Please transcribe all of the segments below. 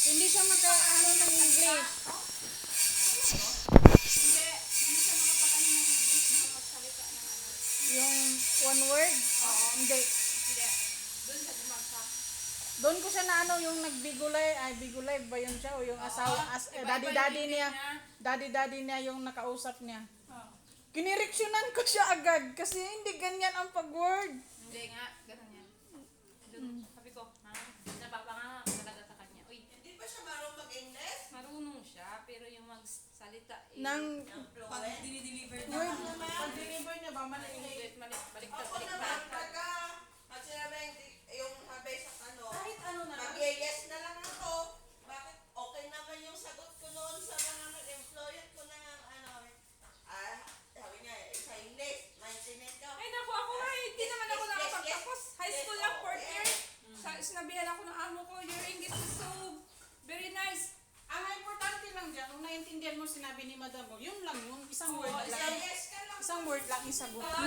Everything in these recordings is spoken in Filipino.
Hindi siya maka-ano ng English. Hindi siya makapag-ano ng English na magsalita ng ano. Yung one word? Oo. Hindi. Hindi. Doon siya bumagsak. Doon ko siya na ano, yung nagbigulay, ay bigulay ba yun siya? O yung asawa, daddy-daddy niya. Daddy-daddy niya yung nakausap niya. Oo. Kinireksyonan ko siya agad kasi hindi ganyan ang pag-word. Hindi nga, ganun yan. Doon, sabi ko, ha? Napapanga ako talaga sa kanya. Uy, Hindi ba siya marunong mag-English? marunong siya, pero yung magsalita eh. Nang, Pag dinideliver word, pag-deliver niya ba, mali. Baliktad. Ako naman, pag sinabi yung habay sa Kahit ano na lang. mag-yes na lang ako. Bakit okay naman yung sagot ko noon sa mga employer ko na sabi niya, sa English, maintindihan ka. Ay naku, ako nga, hindi naman ako nakapagtapos. High school lang, 4th year. Sinabihan ako ng amo ko, your English is so very nice. Ang importante lang dyan, kung naintindihan mo sinabi ni Madam mo, yun lang yun, isang word Sa lang. yes ka lang. Isang word lang isagot mo.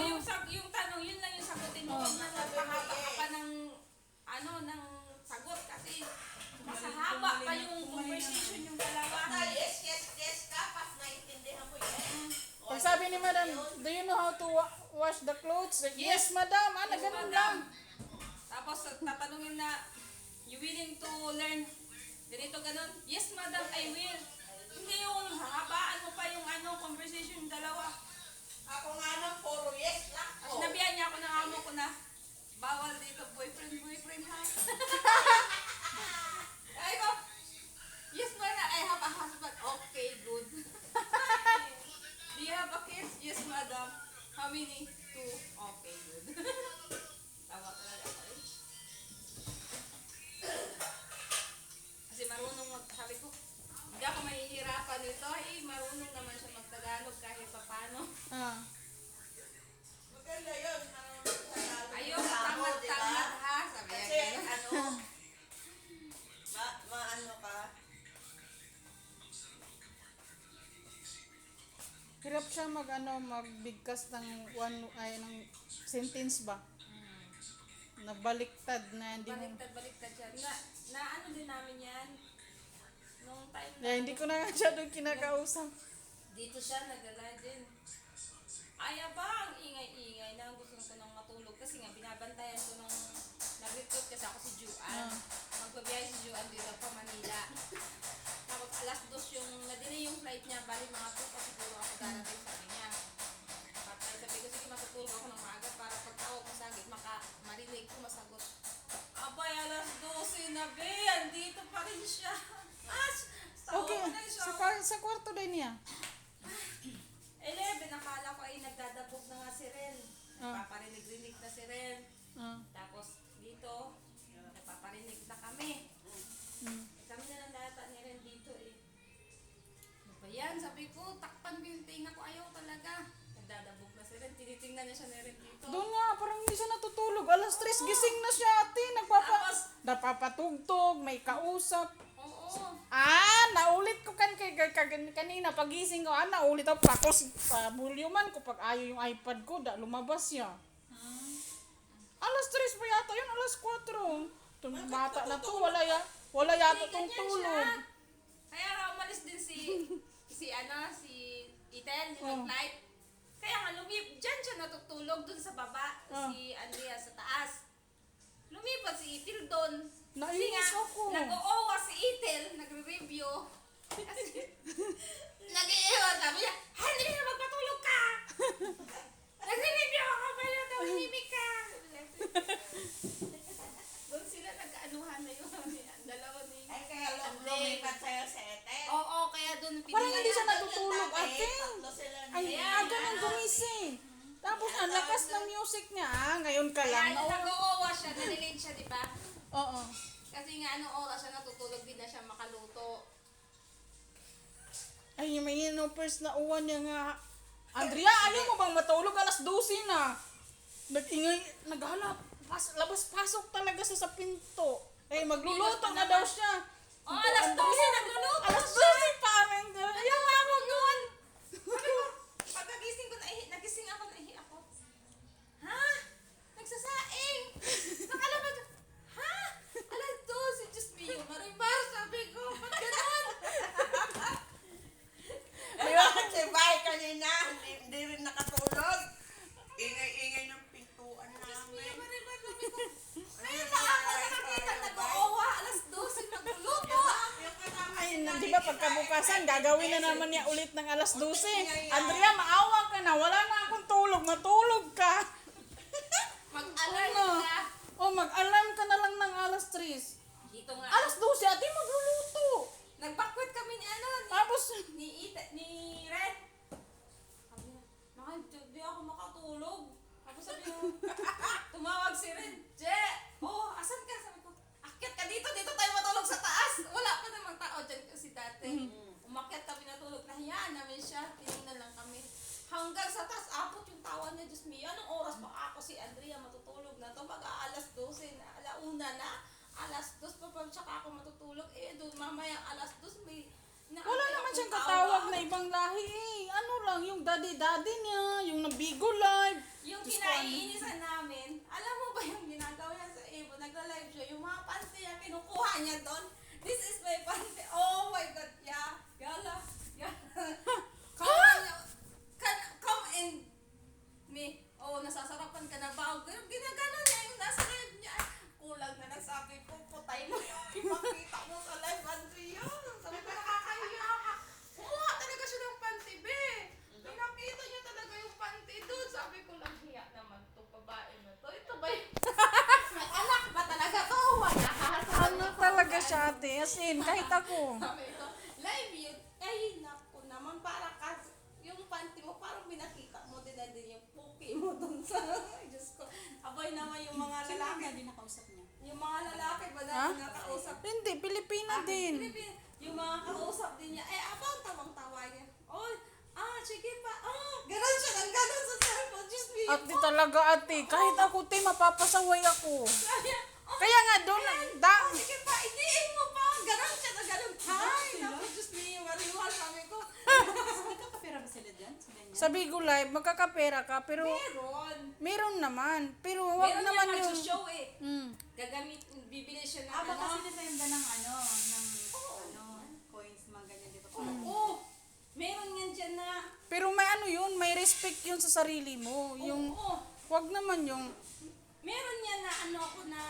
Yung tanong, yun lang yung sagutin mo. Huwag na nagpahaba ka pa ng, ng sagot kasi masahaba pa yung conversation yung dalawa. Basta yes ka, pas naintindihan mo yan. Pag sabi ni Madam, do you know how to wash the clothes? Yes, Madam. Ah, Yes, ganun madam. lang. Tapos tatanungin na, you willing to learn ganito ganon? Yes, madam, I will. Hindi yung hahabaan mo pa yung conversation yung dalawa. Ako nga nang puro yes lang At ko. sinabihan niya ako ng amo ko na, bawal dito boyfriend ha. Ay ko, yes madam, I have a husband. Okay, good. Do you have a kids? Yes, madam. How many? 2. Okay, good. Tawa talaga ako eh. Kasi marunong sabi ko, hindi ako mahihirapan nito. Marunong naman siya magtagalog kahit papano. Ah. Maganda yun. Ayun, tamad-tamad ha. Sabi Kasi niya gano'n. maano ka. Hirap siya magbigkas ng ng sentence ba? Nabaliktad na hindi mo. Baliktad siya. Na ano din namin yan. Nung time na Hindi ko na nga siya doon kinakausap. dito siya nagala din. Ay aba, ang ingay-ingay na gusto ko nang matulog kasi nga binabantayan ko nung nag-recruit kasi ako si Juan. Magbabiyahe si Juan dito pa Manila. Tapos alas 2 yung na-delay yung flight niya, bali mga 2 pa siguro ako darating sabi niya. Patay sabi ko sige matutulog ako ng maaga para pag tawag ko sa gate marinig ko masagot. Abay alas 12 na be, andito pa rin siya. Okay, sa kwarto din niya. 11, nakala ko ay nagdadabog na nga si Ren. Ah. Nagpaparinig-rinig na si Ren. Ah. Tapos dito, nagpaparinig na kami. Kami na lang data ni Ren dito eh. Ano ba yan? Sabi ko, takpan ko yung tinga ko. Ayaw talaga. Nagdadabog na si Ren. Tinitingnan niya siya ni Ren dito. Doon nga, parang hindi siya natutulog. Alas 3, gising na siya ate. Tapos- Napapatugtog, may kausap. Oo. Naulit ko kanina pagising ko. Naulit ako. Tapos sa bulyuman ko pag ayaw yung iPad ko, lumabas siya. Alas 3 pa yata yun, alas 4. Itong bata na to, wala yata Hindi, itong ganyan tulog. siya. Kaya nga umalis din si Iten, yung flight. Kaya nga dyan siya natutulog dun sa baba, si Andrea sa taas. Lumipat si Itil doon. Kasi Nainis nga, ako. nag-oowa si Itil, nagre-review. Kasi, nag-iiwan, sabi niya, hindi na magpatulog ka! Nagre-review ako, kaya tahimik ka! Doon sila nag-anuhan na yung dalawa ni Ay, kaya lumipat sa'yo sa Ethel. Oo, kaya doon Parang hindi siya pinili. natutulog ate. Tatlo sila Ay, ni- aga nang gumising. Tapos ang lakas ng music niya. Ngayon ka lang. Kaya nag-oowa siya, nalilate siya, di ba? Oo. Kasi nga anong oras siya natutulog, di na siya makaluto. Ay, may first na uwan niya nga. Andrea, ayaw mo bang matulog? Alas 12 na. Nag-ingay, naghalap. Labas-pasok talaga sa pinto. Eh, magluluto na daw siya. Oh, alas 12 nagluluto Alas siya. 12 pa rin. Ayaw nga ako noon. Sabi ko, pagkagising ko, nagising ako, naihi ako. Ha? Nagsasaing. Nakalabas. Ha? Alas 12, Diyos mio, Marimar, sabi ko. pagkabukasan, gagawin na naman niya ulit ng alas 12. Andrea, maawa ka na. Wala na akong tulog. Matulog ka. Mag-alarm Ano? ka. O, mag-alarm ka na lang ng alas 3. Dito nga. Alas 12, ate, magluluto. Nagbakwit kami ni ano, Tapos, ni Red. Sabi niya, "Mahal, di ako makatulog." Tapos sabi niya, tumawag si Red. Je, oh, asan ka? Sabi ko, akyat ka dito tayo matulog sa taas. Wala pa namang tao dyan kasi dati. Umakyat kami natulog, nahiyaan namin siya, tinignan lang kami. Hanggang sa taas, abot yung tawa niya, Diyos me, anong oras pa ako si Andrea matutulog na to? Mag-aalas 12 na, alauna na. Alas 2 pa tsaka ako matutulog. Doon mamaya alas 2 may wala naman siyang katawag na ibang lahi eh. Ano lang, yung daddy-daddy niya, yung nabigo live. Yung Diyos ko, ano? kinaiinisan namin, alam mo ba yung ginagawa niya sa Evo, nagla-live siya, yung mga panty niya, kinukuha niya doon. This is my panty. Oh my God, yeah. Yala. Come and me. Oh, nasasarapan ka na ba? Ginagano niya yung nasa live niya. Kulang na nasabi ko, putay mo yung ipakita mo sa live, Andrea. Sabi ko, nakakahiya ka. Kumuha talaga siya ng panty, be. Pinakita niya talaga yung panty doon. Sabi ko lang, hiya naman to, babae na to. Ito ba yung... May anak ba talaga to? Wala. Ano talaga siya ate? As in, kahit ako. Sabi ko, live yun. Ay, naku naman, para kasi yung panty mo, parang binakita mo din na din yung puki mo dun sa... Ay, Diyos ko. Abay naman yung mga lalaki. Hindi nakausap niya. Yung mga lalaki ba Ha? na nakausap? Hindi, Pilipina din. Yung mga kausap din niya, abang tawang-tawa niya. Oh, sige pa. Ganon siya ng ganon sa cellphone. Just me. At di talaga ate, kahit ako te, mapapasaway ako. Kaya nga doon, Sige pa, idiin mo pa. Ganon siya na ganon. Hi, naku, just me. Mariwal kami ko. Nagkakapera ba sila dyan? Sa ganyan? sa Bigo Live, magkakapera ka, pero meron naman. Pero wag Meron naman niya yung... mag-show eh. Mm. Gagamit, bibili siya ng Baka ano. sila senda ng coins, mga ganyan dito. Oo. Meron yan dyan na. Pero may ano yun, may respect yun sa sarili mo. Yung, Oo. wag naman yung... Meron yan na ano ako na,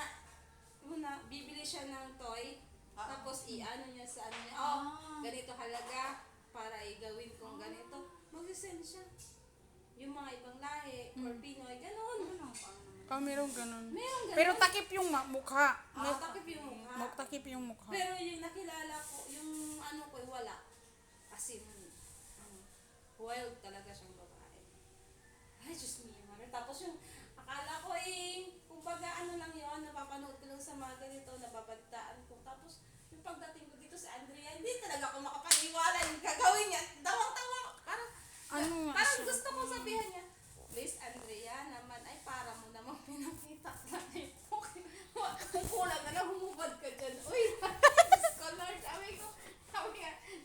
bibili siya ng toy. Tapos i-ano niya sa ano niya. Ganito halaga para igawin kong ganito. Mag-send siya. Yung mga ibang lahi or Pinoy, ganon. Meron ganun. Meron ganon. Pero takip yung mukha. Takip yung mukha. Takip yung mukha. Pero yung nakilala ko, yung ano ko, wala. As in, wild talaga siyang babae. Ay, Diyos me, mother. Tapos yung, akala ko kumbaga ano lang yun, napapanood ko lang sa mga ganito, nababagtaan ko. Tapos, yung pagdating ko dito sa Andrea, hindi talaga ako makapaniwala yung gagawin niya. Tawang-tawa. Ano nga Parang siya? gusto kong sabihan niya, please, Andrea, naman, ay para mo namang pinakita na kung kulang na lang, humubad ka dyan. Uy, scholar,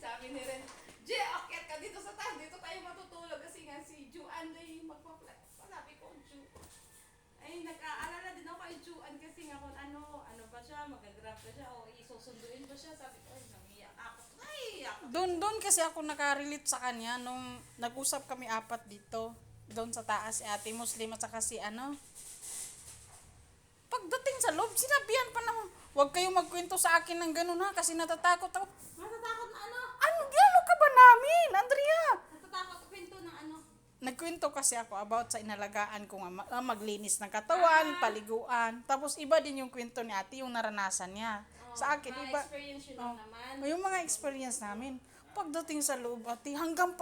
sabi ni Ren, Je, akyat ka dito sa taas, dito tayo matutulog kasi nga si Juan ay magpa-flex. Sabi ko, Ju, ay nag-aalala din ako kay Juan kasi nga kung ano ba siya, mag-grab ba siya o isusunduin ba siya. Sabi ko, ay, namiyak ako. Ay, ako. Doon kasi ako nakarelate sa kanya nung nag-usap kami apat dito. Doon sa taas si Ate Muslim at saka si ano. Pagdating sa loob, sinabihan pa naman, huwag kayong magkwento sa akin ng ganun ha kasi natatakot ako. Natatakot na ano? Ano ka ba namin, Andrea? Natatakot kwento ng ano? Nagkwento kasi ako about sa inalagaan ko nga maglinis ng katawan, paliguan. Tapos iba din yung kwento ni Ate, yung naranasan niya. Sa akin, Mga iba. experience yun lang naman. Yung mga experience namin, pagdating sa loob, Ate, hanggang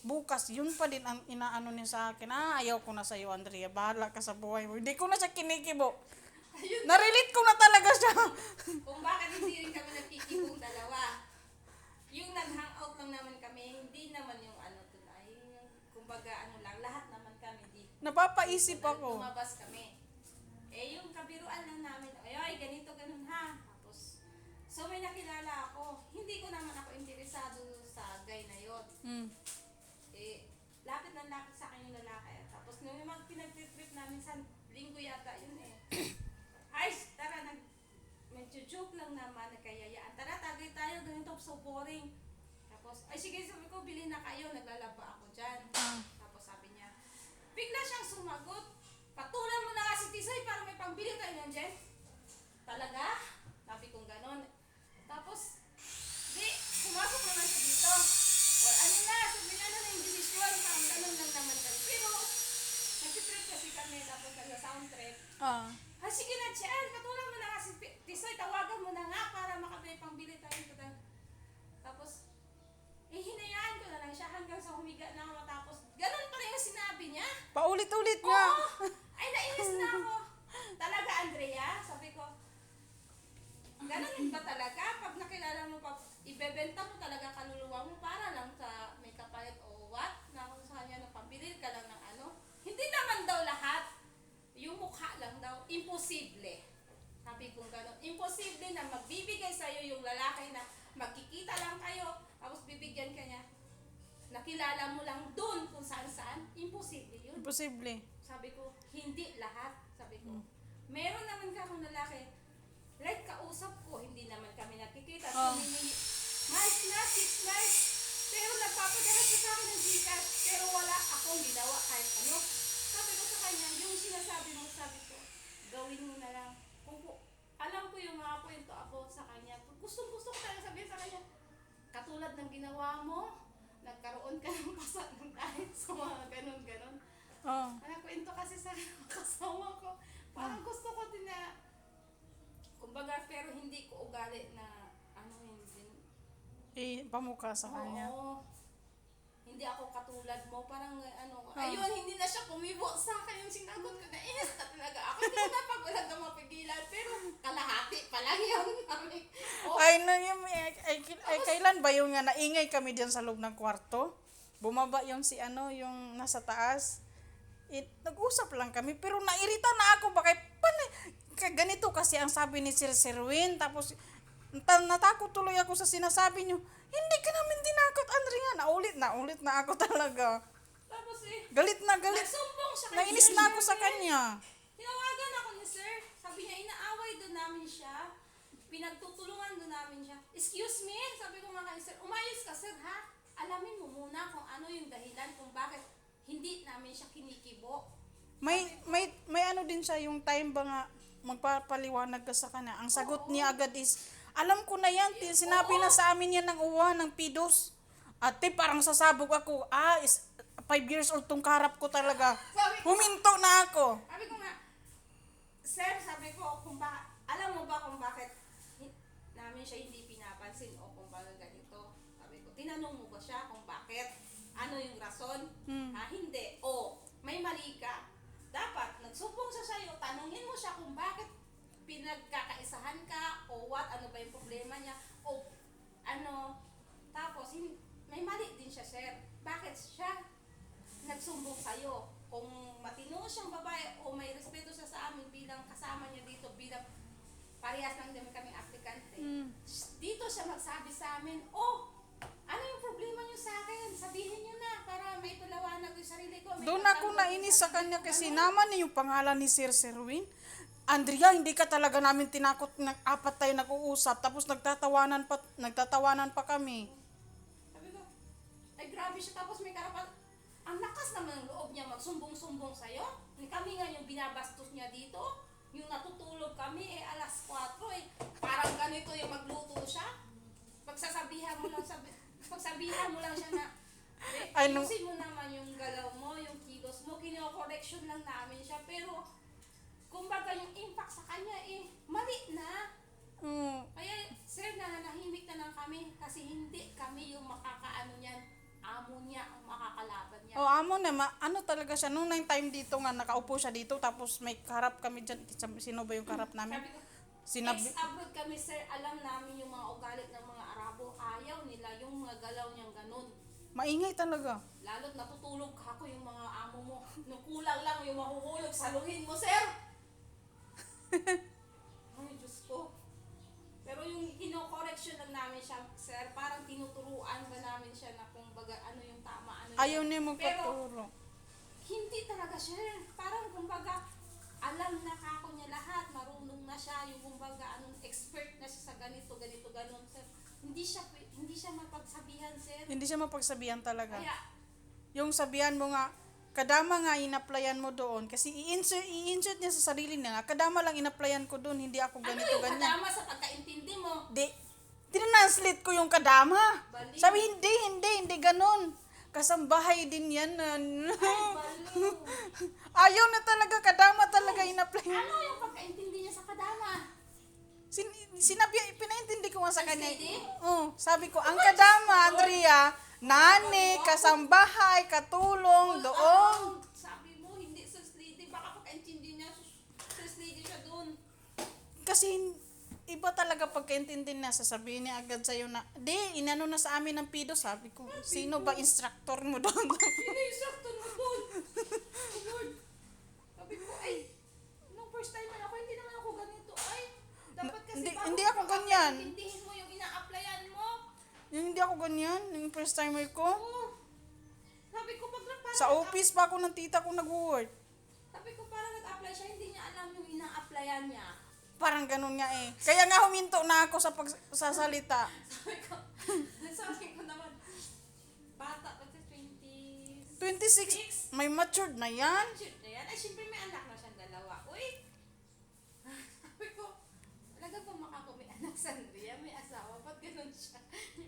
bukas, yun pa din ang inaano niya sa akin. Ayaw ko na sa'yo, Andrea. Bahala ka sa buhay mo. Hindi ko na siya kinikibo. Narelate ko na talaga siya. Kung bakit hindi rin kami nagkikipong dalawa. Yung nag-hangout lang naman kami, hindi naman yung ano tulay. Kumbaga ano lang, lahat naman kami. Napapaisip ako. Lumabas kami. Yung kabiruan lang namin, ay ganito, ganun ha. Tapos, so may nakilala ako. Hindi ko naman ako interesado sa guy na yun. Lapit ng lapit sa akin yung lalaki. Tapos nung yung pinag-trip namin sa linggo yata yun ay, tara, medyo joke lang naman, nagkayayaan. Tara, tagay tayo, ganito, so boring. Tapos, ay sige, sabi ko, bilhin na kayo, naglalaba ako dyan. Tapos sabi niya, bigla siyang sumagot, patulan mo na nga si Tisoy para may pambili tayo ng Jen. Talaga? Sabi kong ganon. Tapos, di, humiga na ako matapos. Ganun pa rin yung sinabi niya. Paulit-ulit nga. Oo! Ay, nainis na ako. Talaga, Andrea, sabi ko, ganun ba talaga? Pag nakilala mo, pag ibebenta mo talaga kaluluwa mo para lang sa may kapalit o what? Na kung saan niya napabili ka lang ng ano. Hindi naman daw lahat. Yung mukha lang daw. Imposible. Sabi kong ganun. Imposible na magbibigay sa'yo yung lalaki na magkikita lang kayo, tapos bibigyan ka niya. Nakilala mo lang dun kung saan-saan. Imposible yun. Imposible. Sabi ko, hindi lahat. Sabi ko, meron naman ka akong lalaki. Like, kausap ko, hindi naman kami nakikita. Oh. Humihingi, nice na, 6 nice. Pero nagpapadala siya sa akin ng Gcash. Pero wala akong ginawa kahit ano. Sabi ko sa kanya, yung sinasabi mo, sabi ko, gawin mo na lang. Alam ko yung mga kwento about sa kanya. Gusto ko talaga sabihin sa kanya, katulad ng ginawa mo, nagkaroon ka ng pasat ng kahit sa mga ganun-ganun. Oh. Kwento kasi sa kasama ko. Parang gusto ko din na, kumbaga, pero hindi ko ugali na, ano yun din. Pamukha sa kanya. Oo. Hindi ako katulad mo. Parang, ayun, hindi na siya kumibo sa akin yung sinagot ko. Nainis na talaga ako. Hindi ko na pag wala na mapigilan. Pero, kalahati pa lang yung kami. Oh, Ay, kailan ba yung nga naingay kami diyan sa loob ng kwarto? Bumaba yung yung nasa taas. Nag-usap lang kami, pero nairita na ako. Bakit? Ganito kasi ang sabi ni Sir Serwin. Tapos, natakot tuloy ako sa sinasabi niyo. Hindi ka namin dinakot, Andrea. Naulit na ako talaga. tapos Galit na galit. nagsumbong siya kay Nainis Sir na ako sa Serwin. kanya. Tinawagan ako ni Sir. Sabi niya, inaaway doon namin siya. Pinagtutulungan doon namin siya. Excuse me? Sabi ko nga kay Sir, umayos ka, Sir, ha? Alamin mo muna kung ano yung dahilan kung bakit hindi namin siya kinikibo. May ano din siya, yung time ba nga magpapaliwanag ka sa kanya. Ang sagot niya agad is, alam ko na yan, sinabi na sa amin yan ng uwa, ng pidos. Ate, parang sasabog ako. 5 years old tong karap ko talaga. Huminto na ako. Sabi ko nga, Sir, sabi ko, alam mo ba kung bakit namin siya hindi pinapansin o kung bakit ganito? Sabi ko, tinanong mo ba siya kung bakit? Ano yung rason? Hindi. O, may mali ka. Dapat, nagsumbong siya sa'yo, tanungin mo siya kung bakit pinagkakaisahan ka o what, ano ba yung problema niya o ano. Tapos, may mali din siya, Sir. Bakit siya nagsumbong sa'yo? Kung matino siyang babae o may respeto siya sa amin bilang kasama niya dito, bilang parehas lang naman kaming aplikante. Dito siya magsabi sa amin, ano yung problema niyo sa akin? Sabihin niyo na para may palawanag yung sarili ko. May Doon ako pagtanggol nainis sa kanya ano? kasi naman niya yung pangalan ni Sir Serwin. Andrea, hindi ka talaga namin tinakot ng 4 tayo nag-uusap tapos nagtatawanan pa kami. Sabi ko, ay grabe siya tapos may karapat. Ang lakas naman ng loob niya magsumbong-sumbong sa'yo. Kami nga yung binabastos niya dito. Yung natutulog kami, alas 4 Parang ganito yung magluto siya. Pagsasabihan mo lang siya na, ayusin mo naman yung galaw mo, yung kilos mo, kino-correction lang namin siya. Pero, kumbaga yung impact sa kanya, mali na. Kaya, Sir, nananahimik na lang kami kasi hindi kami yung makakaano niyan. Amo niya ang makakalaban niya. Amo na, ano talaga siya, nung time dito nga, nakaupo siya dito, tapos may karap kami dyan, sino ba yung karap namin? Sabi ko, ex-abroad kami, Sir, alam namin yung mga ugalit ng mga Arabo, ayaw nila yung mga galaw niyang ganun. Maingay talaga. Lalo't natutulog ako yung mga amo mo. Nung kulang lang yung mahuhulog, saluhin mo, Sir! Ay, Diyos ko. Pero yung kino-correction lang namin siya, Sir, parang tinuturuan ba namin siya na kung baga ano yung tama, ano Ayaw niya Pero, magpaturo. hindi talaga siya. Parang kumbaga, alam na kako niya lahat, marunong na siya, yung kumbaga, expert na siya sa ganito, ganon, Sir. Hindi siya mapagsabihan, Sir. Hindi siya mapagsabihan talaga. Kaya, Yung sabihan mo nga, kadama nga in-applyan mo doon, kasi i-insert niya sa sarili niya, kadama lang in-applyan ko doon, hindi ako ano ganito, yung ganyan. kadama sa pagkaintindi mo? Tinranslate ko yung kadama. Baliw. Sabi, hindi ganon. Kasambahay din yan. Baliw. Ayaw na talaga, kadama talaga in-apply. Ano yung pagkaintindi niya sa kadama? Pinaintindi ko nga sa kanya. Steady? Sabi ko, ang kadama, Andrea, Nani, kasambahay, katulong, doon. Sabi mo, hindi sus lady. Baka pagkaintindi niya, sus lady siya doon. Kasi iba talaga pagkaintindi na, sasabihin niya agad sa'yo na, di, inano na sa amin ng pido. Sabi ko, sino ba instructor mo doon? Sino yung sakto mo doon? Oh, Lord. Sabi ko, ay, nung first time ako, hindi naman ako ganito. Ay, dapat kasi Hindi ako ganyan. intindihin mo yung ina-applyan mo. Yung hindi ako ganyan, yung first timer ko. Oo. Sabi ko, pag Sa office pa ako ng tita ko nag-work. Sabi ko, parang nag-apply siya, hindi niya alam yung ina-applyan niya. Parang ganun nga eh. Kaya nga huminto na ako sa pagsasalita. Sabi ko naman, bata pa siya, 20. 26, may matured na yan. Shoot na yan. Ay, syempre may anak na siyang dalawa. Uy! Sabi ko, talaga ba makakumi anak sa Andrea? May asawa, ba't ganun siya?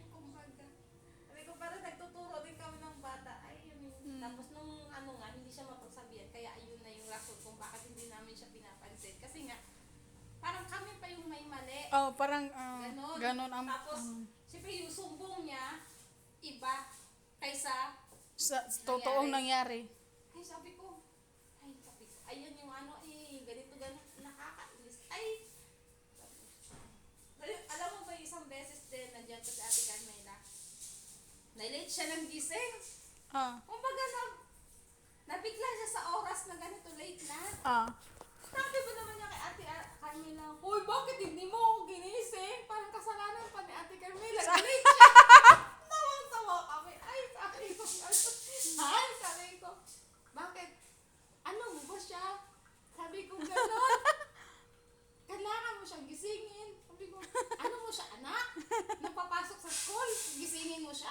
Kumbaga. Sabi ko, parang nagtuturo din kami ng bata. Ay, yun. Tapos nung ano nga, hindi siya mapagsabihan. Kaya ayun na yung rason kung bakit hindi namin siya pinapansin. Kasi nga, parang kami pa yung may mali. Oh, parang Ganon. ganon ang Tapos, syempre yung sumbong niya, iba kaysa sa totoong nangyari. ay, sabi ko, ayan yung ano, ganito, nakakainis. Ay, alam mo ba yung isang beses din, nandiyan ko sa Ate Carmela, na-late siya ng gising. Ah, Kumbaga, nabigla siya sa oras na ganito, late na. ah. Sabi ba naman niya kay Ate Carmela, uy, bakit hindi mo ako ginising? Parang kasalanan pa ni Ate Carmela, late siya. Tawang-tawa kami. Ay, sabi ko, ay, sabi ko, bakit? Ano mo ba siya? Sabi ko, gano'n. Kailangan mo siyang gisingin. Sabi ko, ano mo siya, anak? Nung papasok sa school, gisingin mo siya?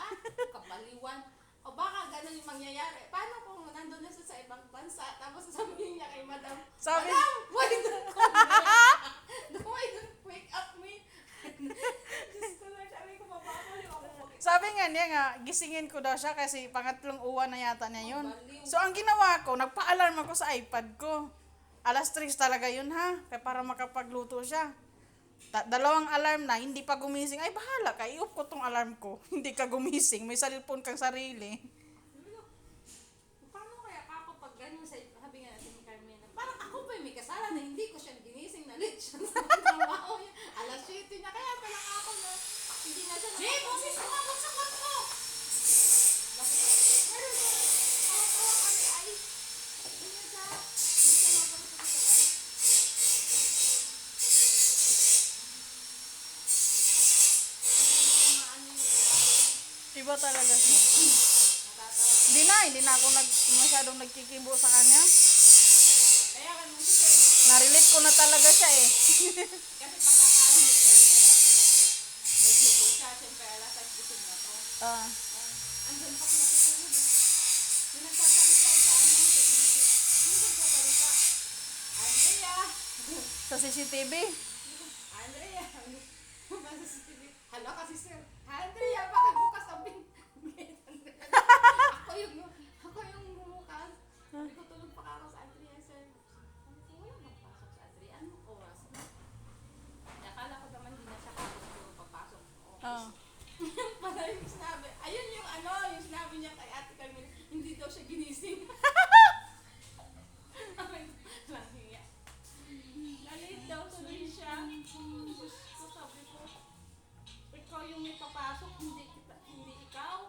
Kabaliwan. O baka gano'n yung mangyayari. Paano kung nandun na siya sa ibang bansa, tapos sabihin niya kay Madam, Sabi- Madam, why don't come here? Why don't wake up me? Diyos ko lang, sabi ko, mapapaliw ako. Sabi nga niya nga, gisingin ko daw siya kasi pangatlong uwan na yata niya yun. So ang ginawa ko, nagpa-alarm ako sa iPad ko. Alas 3 talaga yun ha, kaya para makapagluto siya. Dalawang alarm na, hindi pa gumising. Ay bahala ka, i-off ko tong alarm ko. Hindi ka gumising, may cellphone kang sarili. Paano kaya ako pag ganyan sa sabi nga natin ni Carmela, parang ako pa yung may kasalanan na hindi ko siya ginising na late siya sa trabaho niya. Alas 7 na kaya pala ako na hindi na siya Jay, boses mo ako sa kwarto! Bakit? Meron ko, tawa-tawa kami ay hindi na siya mapapasok niya ay. Iba talaga siya. Natatawa. Hindi na ako masyadong nagkikimbo sa kanya. Kaya ganun si Sir. Narelate ko na talaga siya eh. Kasi makakala ni Sir. Nag-duty siya, siyempre alas at gising na to. Ah, Andun pa pinatutulog eh. Yung nagsasalita sa ano, sa TV. Yung nagsasalita. Andrea! sa CCTV. Andrea! Sa TV. Hala kasi sir. Andrea, bakit bukas ang gate? Ako yung bumukas. Hindi ko tulog pa ako sa Andrea, sir. Sabi ko, wala magpasok sa Andrea. Anong oras na? Akala ko naman hindi na siya kapag papasok. Ah. Pala yung sinabi. Ayun yung ano, yung sinabi niya kay Ate Carmela, hindi daw siya ginising. Ay, langhiya. Nalit daw tuloy siya. So sabi ko, ikaw yung may papasok, hindi ikaw.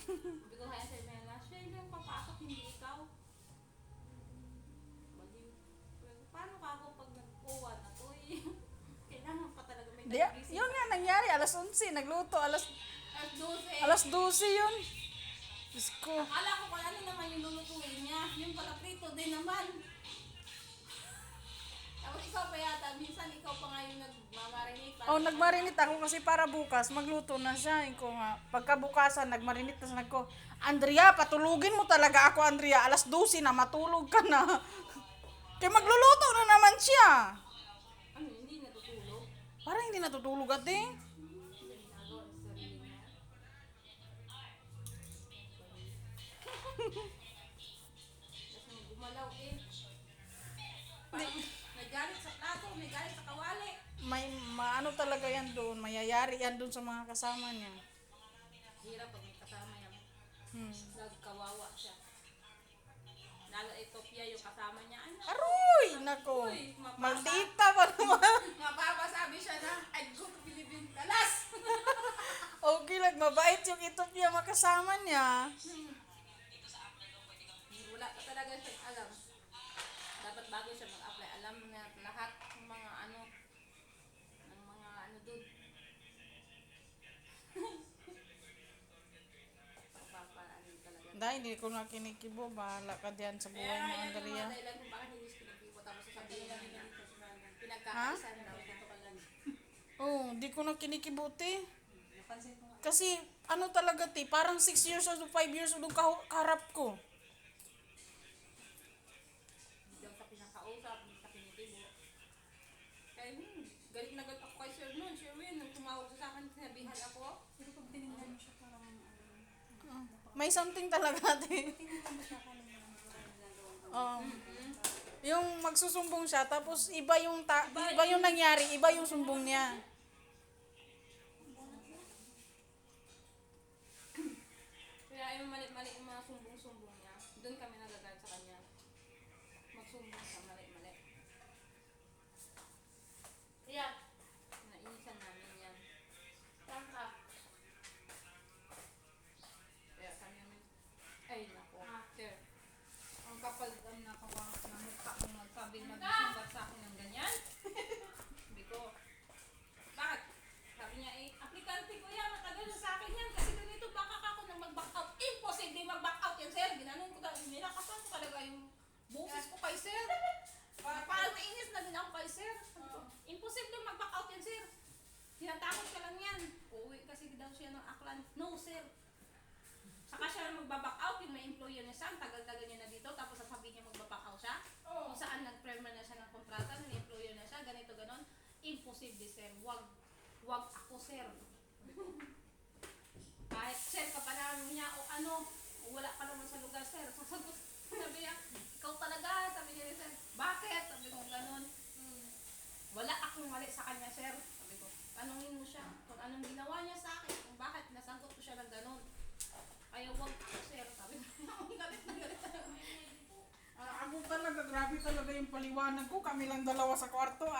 Sabi ko kaya sa Mela, siya yung papasok, hindi ikaw. Baliw. Paano ka ako pag nag-uwan ako eh? Kailangan pa talaga may Di, tagising. yun nga nangyari, alas 11, nagluto, alas 12. 12 yun. Diyos ko. Akala ko kung ano naman yung lulutuin niya. Yung pala prito din naman. Tapos ikaw pa yata, minsan ikaw pa nga yung nagmamarinate. Oh, nagmarinate ako kasi para bukas, magluto na siya. Ko nga, pagkabukasan, nagmarinate na siya. Ko, Andrea, patulugin mo talaga ako, Andrea. Alas 12 na, matulog ka na. Kaya magluluto na naman siya. Ano, hindi natutulog. Parang hindi natutulog ate. Hindi ginagawa sa sarili niya. Kasi gumalaw eh. Parang may galit sa plato, may galit sa kawali. May maano talaga yan doon, mayayari yan doon sa mga kasama niya. Hirap pag may kasama niya Nagkawawa siya. Nala Ethiopia yung kasama niya. Ano? Aroy! Nako. Uy, mapapa. Maldita pa naman. Mapapasabi siya na, I'd go to Philippines. Talas! Okay lang, mabait yung Ethiopia makasama niya. Wala ka talaga siyang alam. Dapat bago siya mag-apply, alam na lahat ng mga ano doon. Papapaanin talaga. Dahil hindi ko na kinikibo. Bahala ka diyan sa buhay mo, Yan yung Andrea. mga dahilan kung bakit hindi siya pinagpipo. Tapos sasabihin niya, pinagkakaisan daw. Oh, di ko na kinikibuti. Napansin ko nga. Kasi ano talaga ti, parang 6 years old, 5 years old yung kaharap ko. Hindi daw sa pinakausap, hindi sa pinitibo. Kaya galit na galit ako kay Sir noon. Sir Win, nung tumawag siya sa akin, sinabihan ako. Pero pag tinignan mo siya parang May something talaga ti. tinignan mo siya kanina ginagawa. Yung magsusumbong siya, tapos iba yung nangyari, iba yung sumbong niya. Kaya yung mali-mali yung mga sumbong-sumbong niya, doon kami nagagalit sa kanya. Magsumbong sa mali-mali. Yan. Nainisan namin yan. Saan ka? Kaya kami namin, ay nako, sir. Ang kapal na mukha mo magsabi mag-sumbat sa akin ng ganyan. Sabi ko, bakit? Sabi niya, aplikante ko yan, matagal na sa akin yan, kasi ganito baka ako nang mag-back out. Imposible mag-back out yan, sir. Ginanon ko talaga, nilakasan ko talaga yung boses ko kay sir. Parang nainis na din ako kay sir. Sabi ko, imposible mag-back out yan, sir. Tinatakot ka lang yan. Uuwi kasi daw siya ng Aklan. No, sir. Saka siya magbaback out, yung may employer niya siya, ang tagal-tagal niya na dito, tapos sasabihin niya magbaback out siya. Kung saan nag-perma na siya ng kontrata, may employer na siya, ganito, ganon. Imposible, sir. Wag ako, sir. Kahit sir ka pa namin niya, o ano, o wala pa naman sa lugar, sir. Sasagot, sabi niya, ikaw talaga, sabi niya, sir. Bakit? Sabi ko, ganon. Wala akong mali sa kanya, sir. Sabi ko, tanungin mo siya kung anong ginawa niya sa akin, kung bakit nasagot ko siya ng ganon. Ayaw, wag ako, sir. Sabi ko, galit na galit na. Ako talaga, grabe talaga yung paliwanag ko. Kami lang dalawa sa kwarto,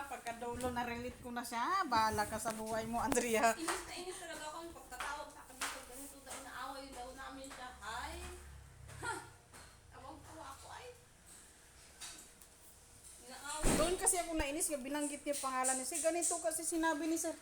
Pagkadulo na-relate ko na siya. Bahala ka sa buhay mo, Andrea. Inis na inis talaga ako yung pagkatawag sa akin dito. Ganito daw, naaway daw namin siya. Ay, ha, tawag-tawa ako, ay. Inaaway. Doon kasi ako nainis, binanggit niya pangalan niya. Ganito kasi sinabi ni sir.